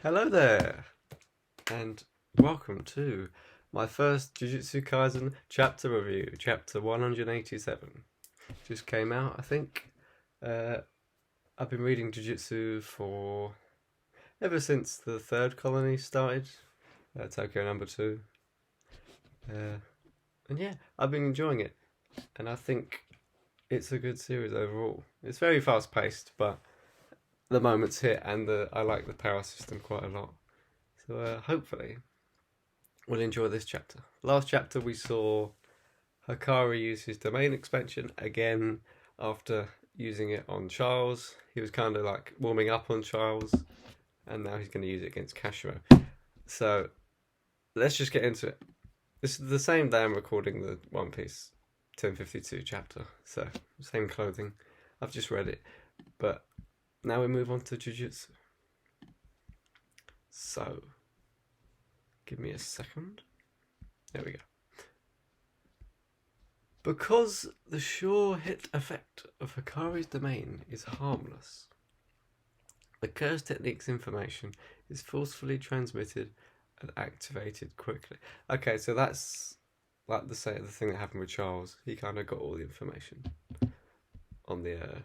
Hello there, and welcome to my first Jujutsu Kaisen chapter review, chapter 187. Just came out, I think. I've been reading Jujutsu for ever since the third colony started, Tokyo number 2. And yeah, I've been enjoying it, and I think it's a good series overall. It's very fast paced, but the moments hit, and I like the power system quite a lot. So hopefully we'll enjoy this chapter. Last chapter we saw Hakari use his domain expansion again after using it on Charles. He was kind of like warming up on Charles, and now he's going to use it against Kashimo. So let's just get into it. This is the same day I'm recording the One Piece 1052 chapter, so same clothing. I've just read it, but now we move on to Jujutsu. So, give me a second. There we go. Because the sure hit effect of Hakari's domain is harmless, the curse technique's information is forcefully transmitted and activated quickly. Okay, so that's like the thing that happened with Charles. He kind of got all the information on the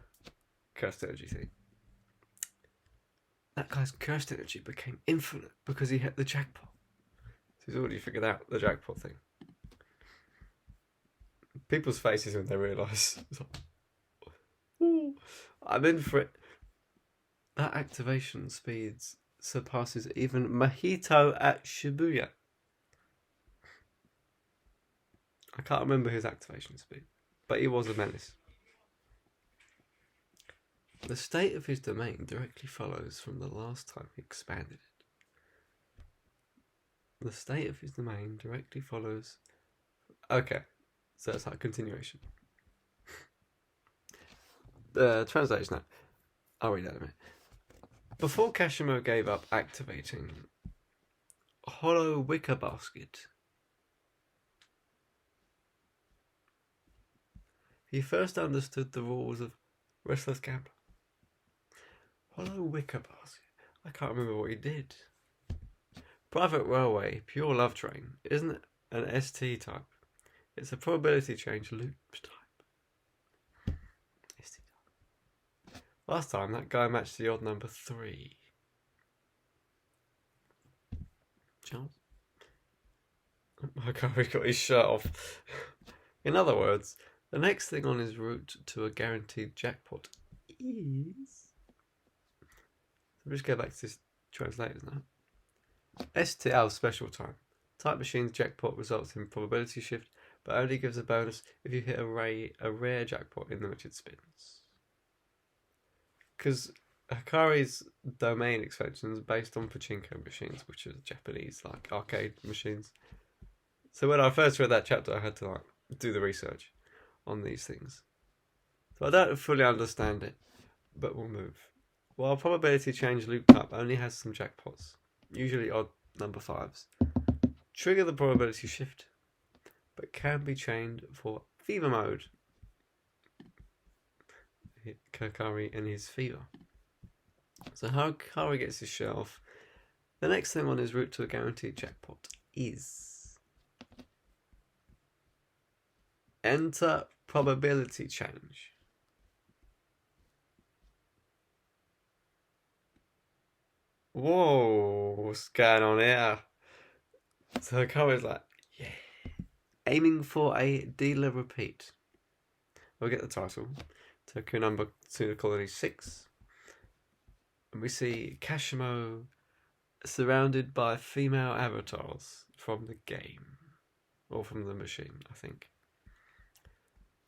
cursed energy thing. That guy's cursed energy became infinite because he hit the jackpot. So he's already figured out the jackpot thing. People's faces when they realise, I'm in for it. That activation speed surpasses even Mahito at Shibuya. I can't remember his activation speed, but he was a menace. The state of his domain directly follows from the last time he expanded it. The state of his domain directly follows... Okay, so it's like a continuation. Translation now. I'll read that in a minute. Before Kashimo gave up activating Hollow Wicker Basket, he first understood the rules of Restless Gambler. Hollow Wicker Basket. I can't remember what he did. Private Railway, Pure Love Train, isn't it an ST type? It's a probability change loop type. ST type. Last time that guy matched the odd number 3. Charles? Hakari got his shirt off. In other words, the next thing on his route to a guaranteed jackpot is... We'll just go back to this translators now. STL special time. Type machine's jackpot results in probability shift, but only gives a bonus if you hit a rare jackpot in limited spins. Because Hakari's domain expansion is based on pachinko machines, which are Japanese like arcade machines. So when I first read that chapter, I had to do the research on these things. So I don't fully understand it, but we'll move. While probability change loop type only has some jackpots, usually odd number 5s, trigger the probability shift, but can be chained for fever mode. Hit Hakari and his fever. So how Hakari gets his shirt off, the next thing on his route to a guaranteed jackpot is enter probability change. Whoa, what's going on here? So Hakari's like, yeah. Aiming for a dealer repeat. We'll get the title. Tokyo number 2, colony 6. And we see Kashimo surrounded by female avatars from the game. Or from the machine, I think.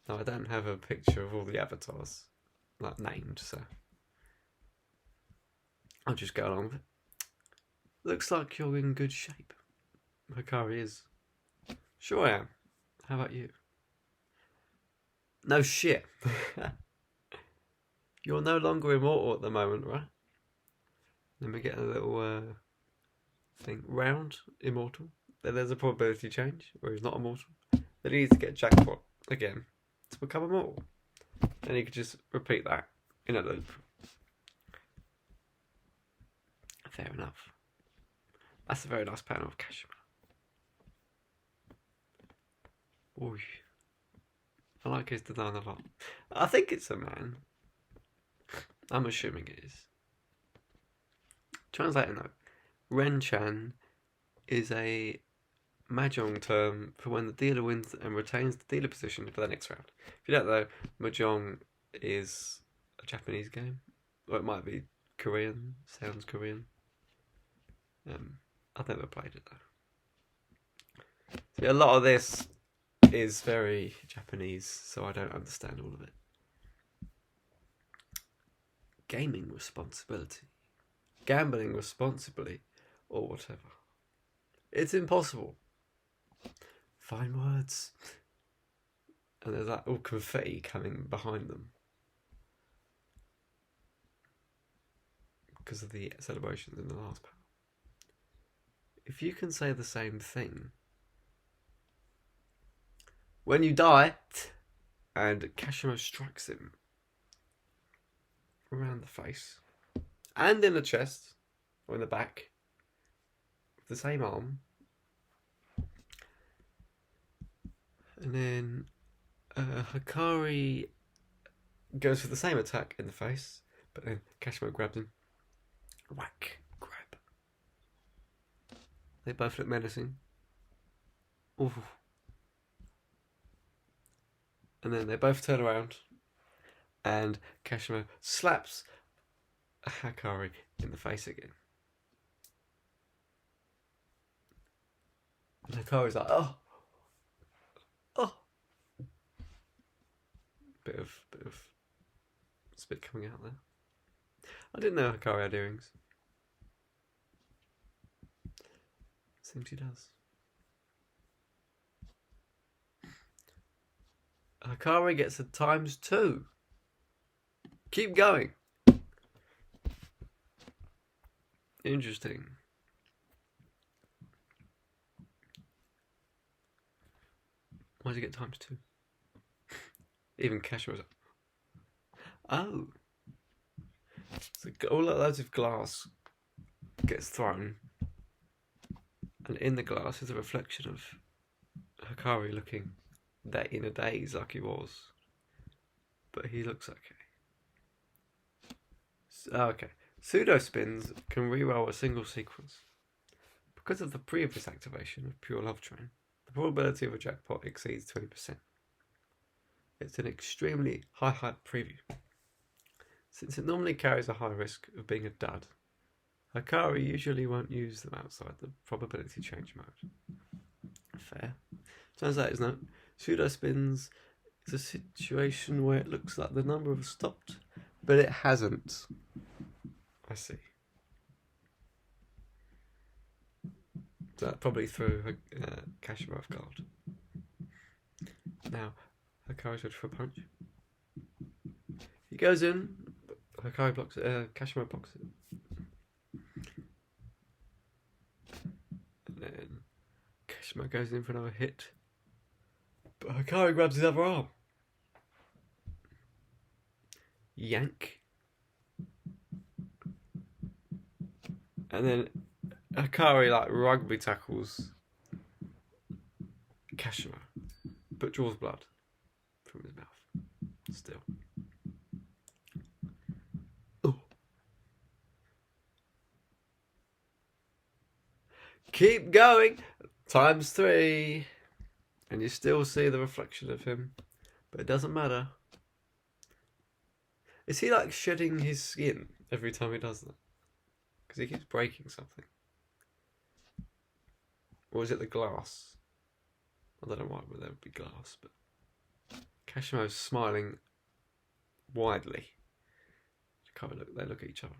Now, I don't have a picture of all the avatars, named, so... I'll just go along with it. Looks like you're in good shape. Hakari is. Sure I am. How about you? No shit. You're no longer immortal at the moment, right? Let me get a little thing. Round, immortal. Then there's a probability change where he's not immortal. Then he needs to get jackpot again to become immortal. And he could just repeat that in a loop. Fair enough. That's a very nice panel of Kashimo. Ooh. I like his design a lot. I think it's a man. I'm assuming it is. Translator note. Ren-chan is a mahjong term for when the dealer wins and retains the dealer position for the next round. If you don't know, mahjong is a Japanese game. Or it might be Korean. Sounds Korean. I've never played it though. See, a lot of this is very Japanese, so I don't understand all of it. Gaming responsibility. Gambling responsibly, or whatever. It's impossible. Fine words. And there's that all confetti coming behind them. Because of the celebrations in the last panel. If you can say the same thing. When you die, and Kashimo strikes him around the face, and in the chest, or in the back, with the same arm. And then Hakari goes for the same attack in the face, but then Kashimo grabs him. Whack, grab. They both look menacing. Ooh. And then they both turn around, and Kashimo slaps Hakari in the face again. And Hakari's like, oh. Bit of spit coming out there. I didn't know Hakari had earrings. Seems he does. Hakari gets a ×2. Keep going. Interesting. Why does he get ×2? Even Kashimo's like, oh. So all loads of glass gets thrown, and in the glass is a reflection of Hakari looking that in a daze like he was, but he looks okay. Okay, pseudo spins can reroll a single sequence. Because of the previous activation of Pure Love Train, the probability of a jackpot exceeds 20%. It's an extremely high hype preview. Since it normally carries a high risk of being a dud, Hakari usually won't use them outside the probability change mode. Fair. Turns out it's not. Pseudo spins is a situation where it looks like the number has stopped, but it hasn't. I see. So that probably threw Kashimo off guard. Now, Hakari's ready for a punch. He goes in, Hakari blocks it, Kashimo blocks it. And then Kashimo goes in for another hit. But Hakari grabs his other arm. Yank. And then Hakari like rugby tackles Kashimo, but draws blood from his mouth. Still. Oh. Keep going. ×3. And you still see the reflection of him, but it doesn't matter. Is he like shedding his skin every time he does that? Because he keeps breaking something. Or is it the glass? I don't know why there would be glass, but Kashimo's smiling widely. They look at each other.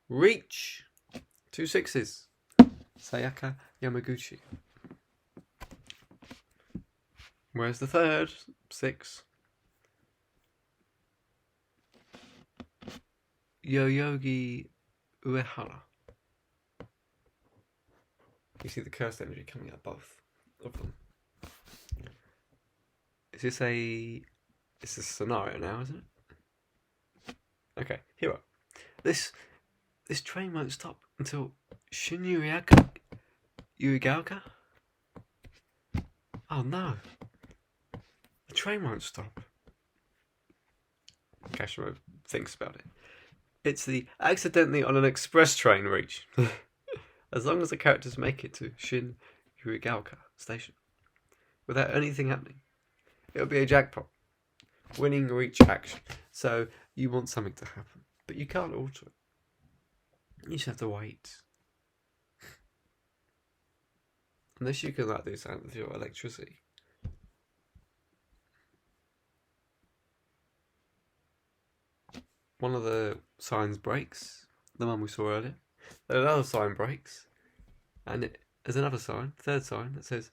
Reach! 2 6s. Sayaka Yamaguchi. Where's the third? 6. Yoyogi Uehara. You see the cursed energy coming out both of them. Is this a... It's a scenario now, isn't it? Okay, hero. This train won't stop until Shin Yurigaoka? Oh no. The train won't stop. Kashimo thinks about it. It's the accidentally on an express train reach. As long as the characters make it to Shin Yurigaoka station without anything happening, it'll be a jackpot. Winning reach action. So you want something to happen, but you can't alter it. You just have to wait. Unless you can like do something with your electricity. One of the signs breaks, the one we saw earlier. Then another sign breaks, and there's another sign, third sign, that says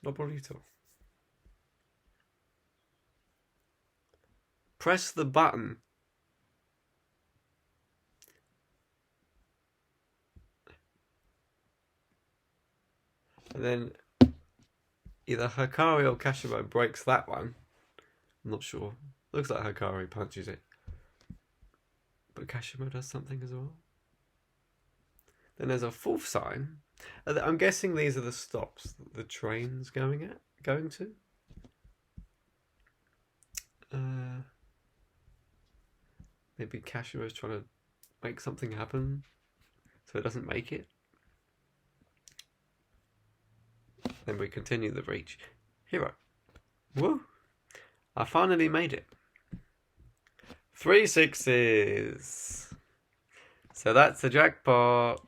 Noborito. Press the button. And then either Hakari or Kashimo breaks that one. I'm not sure. Looks like Hakari punches it. But Kashimo does something as well. Then there's a fourth sign. I'm guessing these are the stops that the train's going to. Maybe Kashimo's trying to make something happen so it doesn't make it. Then we continue the reach. Hero. Woo! I finally made it. 3 6s. So that's the jackpot.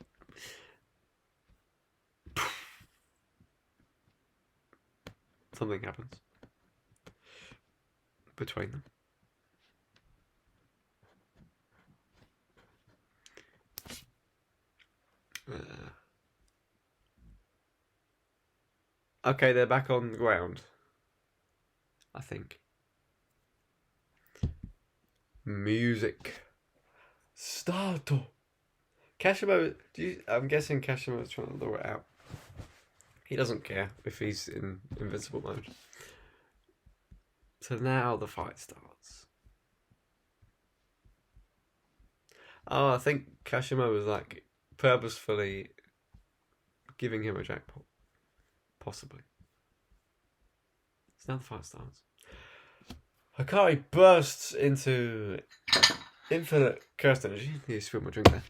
Something happens between them. Okay, they're back on the ground. I think. Music. Starto. Kashimo, I'm guessing Kashimo's trying to lure it out. He doesn't care if he's in invincible mode. So now the fight starts. Oh, I think Kashimo was like purposefully giving him a jackpot. Possibly. So now the fight starts. Hakari bursts into infinite cursed energy. He spilled my drink there.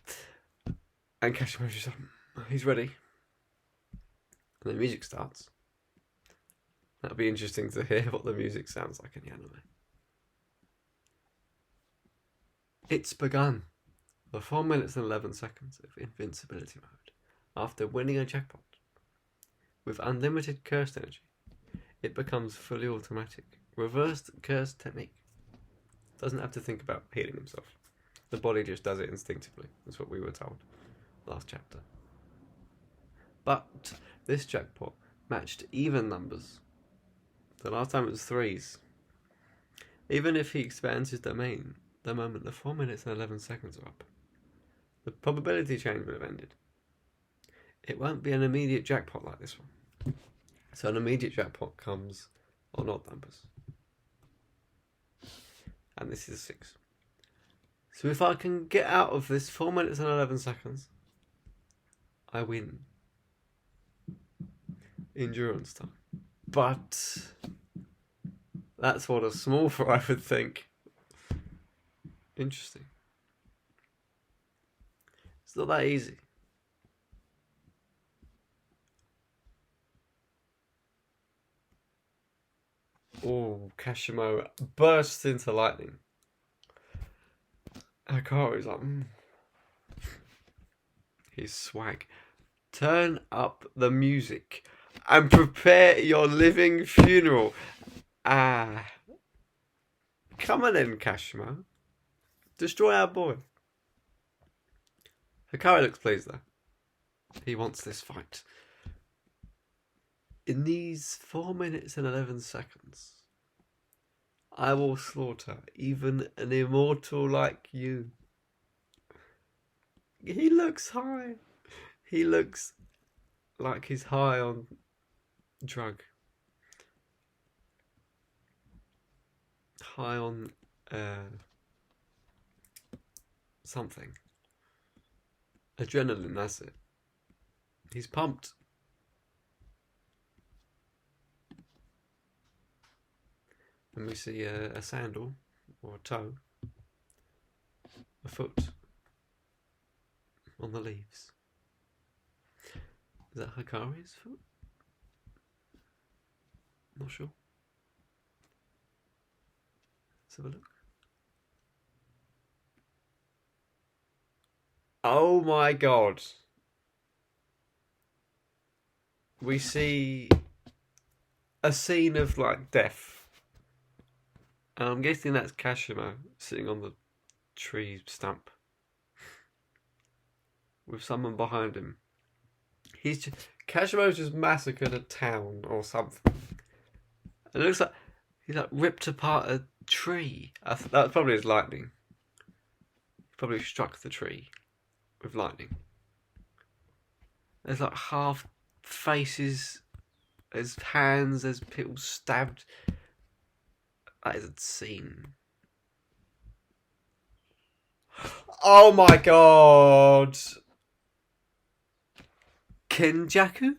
And Kashimo's just he's ready. And the music starts. That'll be interesting to hear what the music sounds like in the anime. It's begun. The 4 minutes and 11 seconds of invincibility mode. After winning a jackpot. With unlimited cursed energy, it becomes fully automatic. Reversed curse technique. Doesn't have to think about healing himself. The body just does it instinctively. That's what we were told last chapter. But this jackpot matched even numbers. The last time it was 3s. Even if he expands his domain, the moment the 4 minutes and 11 seconds are up, the probability change would have ended. It won't be an immediate jackpot like this one. So an immediate jackpot comes on odd numbers. And this is 6. So if I can get out of this 4 minutes and 11 seconds, I win. Endurance time. But that's what a small fry would think. Interesting. It's not that easy. Oh, Kashimo bursts into lightning. Hakari's like, He's swag. Turn up the music and prepare your living funeral. Come on in, Kashimo. Destroy our boy. Hakari looks pleased though. He wants this fight. In these 4 minutes and 11 seconds, I will slaughter even an immortal like you. He looks high. He looks like he's high on drug. High on something. Adrenaline, that's it. He's pumped. And we see a sandal or a toe, a foot on the leaves. Is that Hakari's foot? Not sure. Let's have a look. Oh my god. We see a scene of like death. And I'm guessing that's Kashimo sitting on the tree stump with someone behind him. Kashimo's just massacred a town or something. It looks like he's like ripped apart a tree. That was probably his lightning. He probably struck the tree with lightning. There's like half faces, there's hands, there's people stabbed. That is a scene. Oh my god! Kenjaku?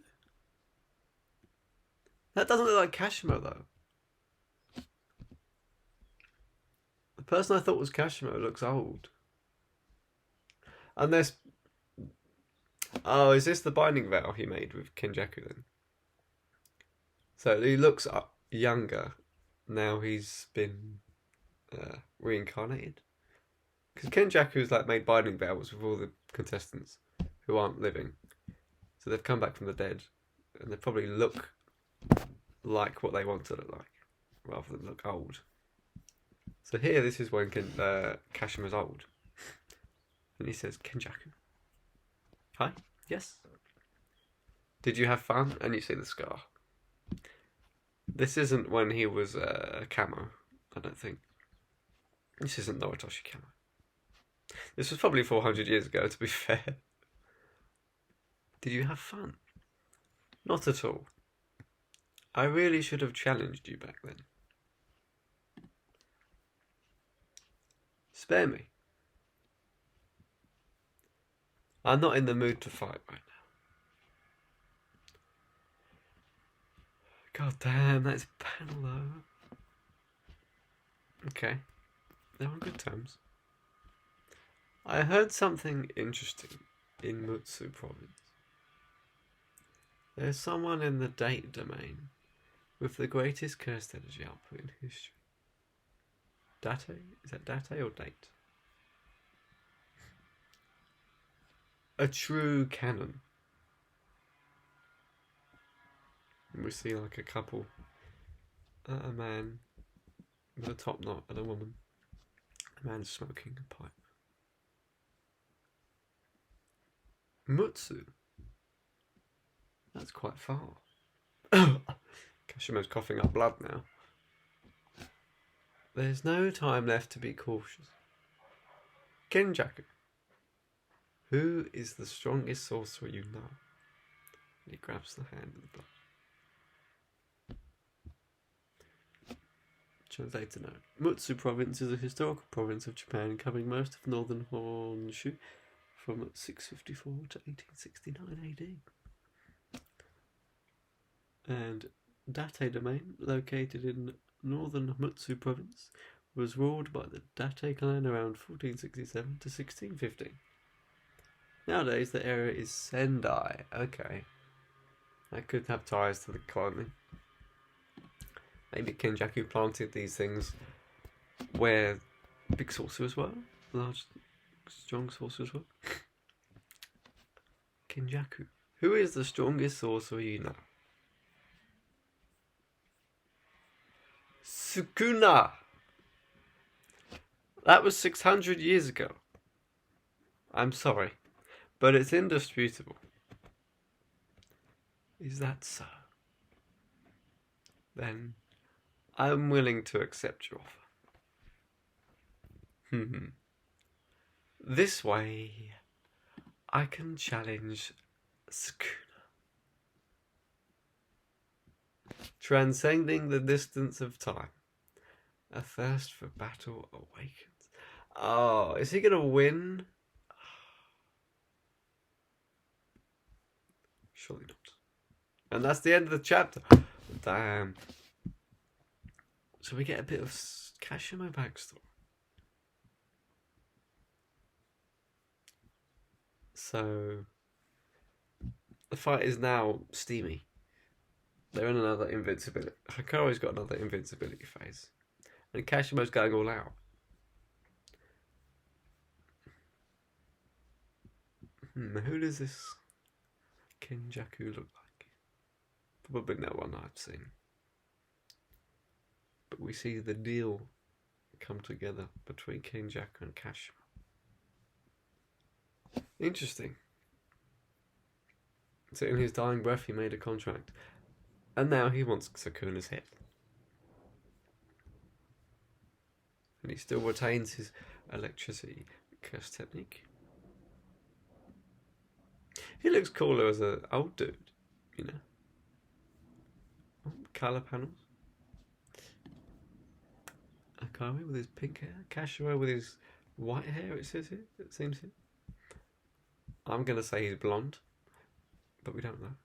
That doesn't look like Kashimo though. The person I thought was Kashimo looks old. Unless... Oh, is this the binding vow he made with Kenjaku then? So he looks younger. Now he's been reincarnated. Because Kenjaku's like made binding vows with all the contestants who aren't living. So they've come back from the dead. And they probably look like what they want to look like. Rather than look old. So here, this is when Kashimo's old. And he says, Kenjaku. Hi? Yes? Did you have fun? And you see the scar. This isn't when he was camo, I don't think. This isn't Noritoshi camo. This was probably 400 years ago, to be fair. Did you have fun? Not at all. I really should have challenged you back then. Spare me. I'm not in the mood to fight right now. God damn, that's a panel though. Okay. They're on good terms. I heard something interesting in Mutsu province. There's someone in the date domain with the greatest cursed energy output in history. Date? Is that date or date? A true canon. And we see like a couple, a man with a top knot and a woman. A man smoking a pipe. Mutsu. That's quite far. Kashimo's coughing up blood now. There's no time left to be cautious. Kenjaku. Who is the strongest sorcerer you know? And he grabs the hand of the blood. Translator note. Mutsu province is a historical province of Japan covering most of northern Honshu from 654 to 1869 AD. And Date domain, located in northern Mutsu province, was ruled by the Date clan around 1467 to 1615. Nowadays, the area is Sendai. Okay. That could have ties to the colony. Maybe Kenjaku planted these things where big sorcerers were. Large, strong sorcerers were. Kenjaku. Who is the strongest sorcerer you know? Sukuna! That was 600 years ago. I'm sorry, but it's indisputable. Is that so? Then I'm willing to accept your offer. This way, I can challenge Sukuna. Transcending the distance of time. A thirst for battle awakens. Oh, is he going to win? Surely not. And that's the end of the chapter. Damn. So we get a bit of Kashimo backstory. So the fight is now steamy. They're in another invincibility. Hakari's got another invincibility phase. And Kashimo's going all out. Who does this Kenjaku look like? Probably no one I've seen. But we see the deal come together between Kenjaku and Kashimo. Interesting. So in his dying breath he made a contract. And now he wants Sukuna's head. And he still retains his electricity curse technique. He looks cooler as an old dude, you know. Oh, colour panels. Hakari with his pink hair. Kashimo with his white hair, it says here. It seems here. I'm going to say he's blonde, but we don't know.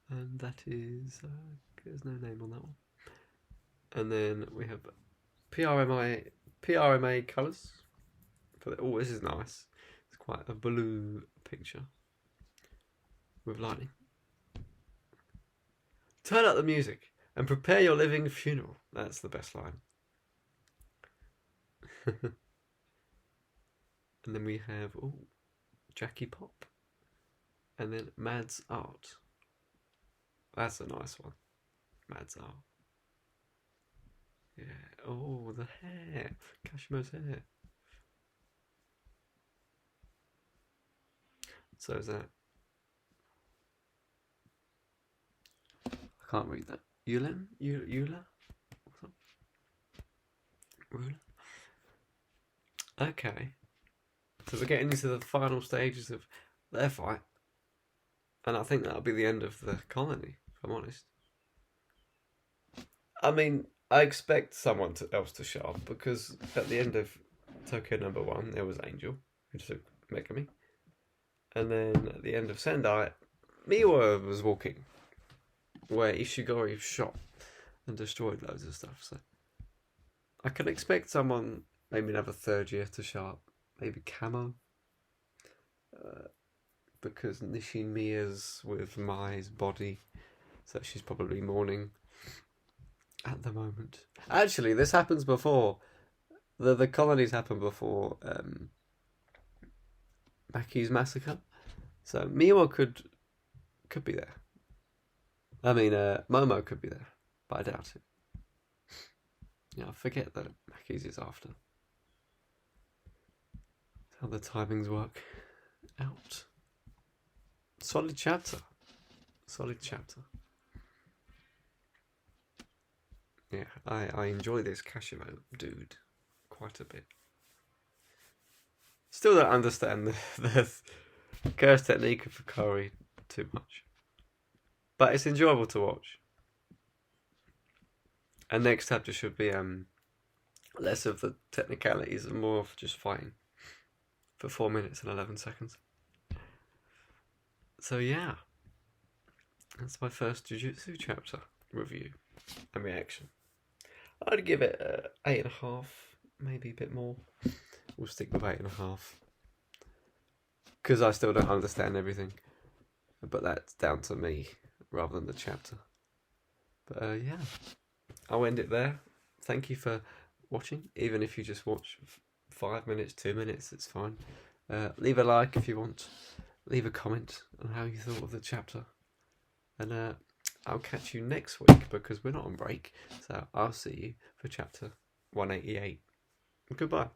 And that is... there's no name on that one. And then we have PRMA colours. Oh, this is nice. It's quite a blue picture with lightning. Turn up the music and prepare your living funeral. That's the best line. And then we have Jackie Pop. And then Mad's Art. That's a nice one. Mad's Art. Yeah. Oh, the hair. Kashimo's hair. So is that... I can't read that. Euler? Ruler? Okay. So we're getting into the final stages of their fight. And I think that'll be the end of the colony, if I'm honest. I mean, I expect someone else to show up, because at the end of Tokyo number 1, there was Angel, who took Megami. And then at the end of Sendai, Miwa was walking, where Ishigori shot and destroyed loads of stuff. So I can expect someone, maybe another third year, to show up. Maybe Camo. Because Nishimiya's with Mai's body, so she's probably mourning at the moment. Actually, this happens before. The colonies happen before Maki's massacre. So Miwa could be there. I mean, Momo could be there, but I doubt it. Yeah, I forget that Maki's is after. How the timings work out. Solid chapter. Yeah, I enjoy this Kashimo dude quite a bit. Still don't understand the curse technique of Hakari too much. But it's enjoyable to watch. And next chapter should be less of the technicalities and more of just fighting for 4 minutes and 11 seconds. So yeah, that's my first Jujutsu chapter review and reaction. I'd give it 8.5, maybe a bit more. We'll stick with 8.5. Because I still don't understand everything. But that's down to me rather than the chapter. But yeah, I'll end it there. Thank you for watching. Even if you just watch 5 minutes, 2 minutes, it's fine. Leave a like if you want. Leave a comment on how you thought of the chapter. And I'll catch you next week because we're not on break. So I'll see you for chapter 188. Goodbye.